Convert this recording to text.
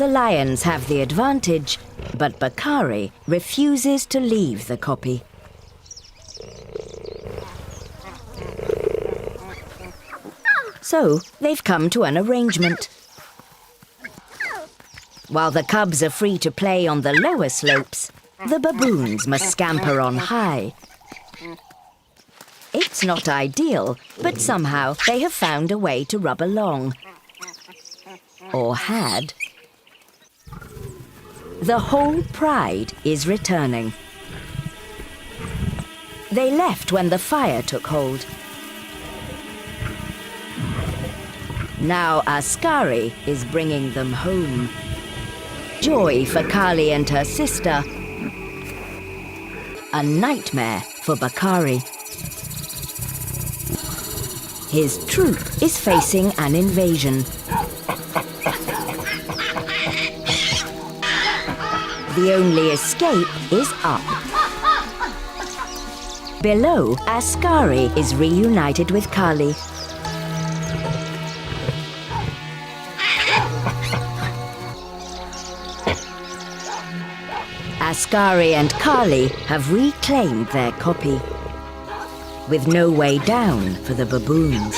The lions have the advantage, but Bakari refuses to leave the copy. So they've come to an arrangement. While the cubs are free to play on the lower slopes, the baboons must scamper on high. It's not ideal, but somehow they have found a way to rub along. Or had. The whole pride is returning. They left when the fire took hold. Now Askari is bringing them home. Joy for Kali and her sister. A nightmare for Bakari. His troop is facing an invasion. The only escape is up. Below, Askari is reunited with Kali. Askari and Kali have reclaimed their copy, with no way down for the baboons.